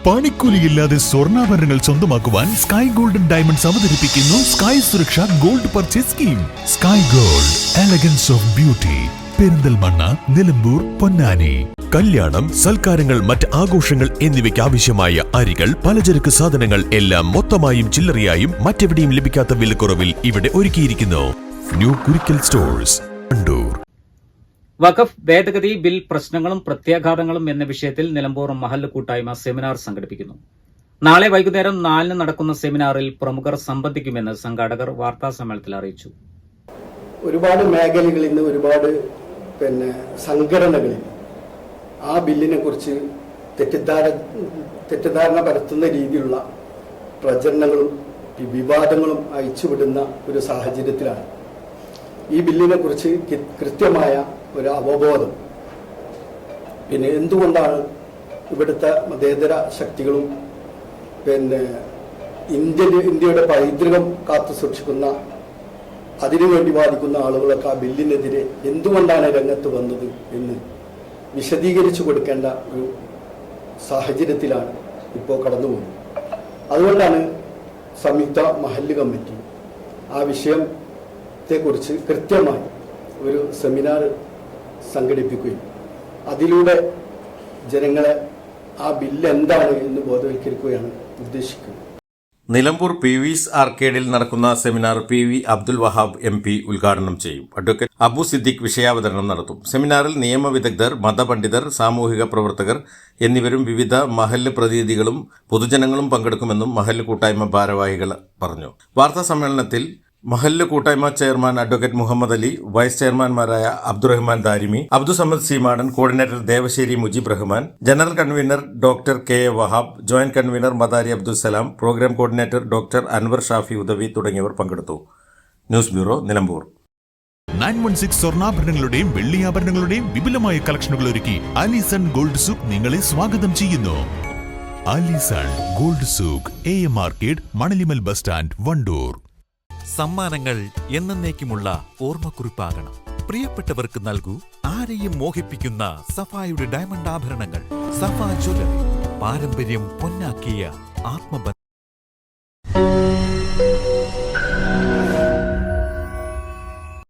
പണിക്കൂലിയില്ലാതെ സ്വർണ്ണാഭരണങ്ങൾ സ്വന്തമാക്കുവാൻ sky golden diamonds അവതരിപ്പിക്കുന്നു sky സുരക്ഷ gold purchase scheme. Sky gold, elegance of beauty. Perinthalmanna, Nilambur, Ponnani. കല്യാണം, സൽക്കാരങ്ങൾ, മറ്റ് ആഘോഷങ്ങൾ എന്നിവയ്ക്ക് ആവശ്യമായ അരികൾ, പലചരക്ക് സാധനങ്ങൾ എല്ലാം മൊത്തമായും ചില്ലറയായും മറ്റെവിടെയും ലഭിക്കാത്ത വിലക്കുറവിൽ ഇവിടെ ഒരുക്കിയിരിക്കുന്നു. New Kurikkal stores, Wandoor. വഖഫ് ഭേദഗതി ബിൽ പ്രശ്നങ്ങളും പ്രത്യാഘാതങ്ങളും എന്ന വിഷയത്തിൽ നിലമ്പൂർ മഹല്ല് കൂട്ടായ്മ സെമിനാർ സംഘടിപ്പിക്കുന്നു. നാളെ വൈകുന്നേരം 4 നടക്കുന്ന സെമിനാറിൽ പ്രമുഖർ സംബന്ധിക്കുമെന്ന് സംഘാടകർ വാർത്താസമ്മേളനത്തിൽ അറിയിച്ചു. ഒരുപാട് മേഖലകളിൽ നിന്ന് ഒരുപാട് സംഘടനകളിൽ ആ ബില്ലിനെ കുറിച്ച് തെറ്റിദ്ധാരണ പരത്തുന്ന രീതിയിലുള്ള പ്രചരണങ്ങളും വിവാദങ്ങളും അയച്ചുവിടുന്ന ഒരു സാഹചര്യത്തിലാണ് ഈ ബില്ലിനെ കുറിച്ച് കൃത്യമായ ഒരു അവബോധം, എന്തുകൊണ്ടാണ് ഇവിടുത്തെ മതേതര ശക്തികളും ഇന്ത്യയുടെ പൈതൃകം കാത്തു സൂക്ഷിക്കുന്ന, അതിനുവേണ്ടി വാദിക്കുന്ന ആളുകളൊക്കെ ആ ബില്ലിനെതിരെ എന്തുകൊണ്ടാണ് രംഗത്ത് വന്നത് എന്ന് വിശദീകരിച്ചു കൊടുക്കേണ്ട ഒരു സാഹചര്യത്തിലാണ് ഇപ്പോൾ കടന്നുപോകുന്നത്. അതുകൊണ്ടാണ് സംയുക്ത മഹല്ല് കമ്മിറ്റി ആ വിഷയത്തെക്കുറിച്ച് കൃത്യമായി ഒരു സെമിനാർ സംഘടിപ്പിക്കുകയും അതിലൂടെ ജനങ്ങളെ ആ ബില്ല് എന്താണ് എന്ന് ബോധവൽക്കരിക്കുകയാണ് ഉദ്ദേശിക്കുന്നത്. നിലമ്പൂർ PV's ആർക്കേഡിൽ നടക്കുന്ന seminar PV Abdul Wahab MP ഉദ്ഘാടനം ചെയ്യും. അഡ്വക്കേറ്റ് അബു സിദ്ദിഖ് വിഷയാവതരണം നടത്തും. സെമിനാറിൽ നിയമവിദഗ്ധർ, മതപണ്ഡിതർ, സാമൂഹിക പ്രവർത്തകർ എന്നിവരും വിവിധ മഹല്ല് പ്രതിനിധികളും പൊതുജനങ്ങളും പങ്കെടുക്കുമെന്നും മഹല്ല് കൂട്ടായ്മ ഭാരവാഹികൾ പറഞ്ഞു. വാർത്താ സമ്മേളനത്തിൽ മഹല്ല് കൂട്ടായ്മ chairman advocate Muhammad Ali, vice ചെയർമാൻമാരായ Abdurahman Darimi, Abdussamad Seemadan, coordinator Devassery Mujeeb Rahman, general convener doctor KA Wahab, joint convener Madari Abdulsalam, programme coordinator doctor Anwar Shafi Udavi തുടങ്ങിയവർ പങ്കെടുത്തു. News bureau, Nilambur. 916 സ്വർണ്ണാഭരണങ്ങളുടെയും വെള്ളിയാഭരണങ്ങളുടെയും വിപുലമായ കളക്ഷനുകൾ ഒരുക്കി അലിസൺ ഗോൾഡ് സൂക്ക് നിങ്ങളെ സ്വാഗതം ചെയ്യുന്നു. Alison gold souk, AM market, Manalimal bus stand, Wandoor. സമ്മാനങ്ങൾ എന്നേക്കുമുള്ള ഓർമ്മക്കുറിപ്പാകണം. പ്രിയപ്പെട്ടവർക്ക് നൽകൂ ആരെയും മോഹിപ്പിക്കുന്ന സഫായുടെ ഡയമണ്ട് ആഭരണങ്ങൾ. സഫ ജ്വല്ലറി, പാരമ്പര്യം പൊന്നാക്കിയ ആത്മബന്ധം.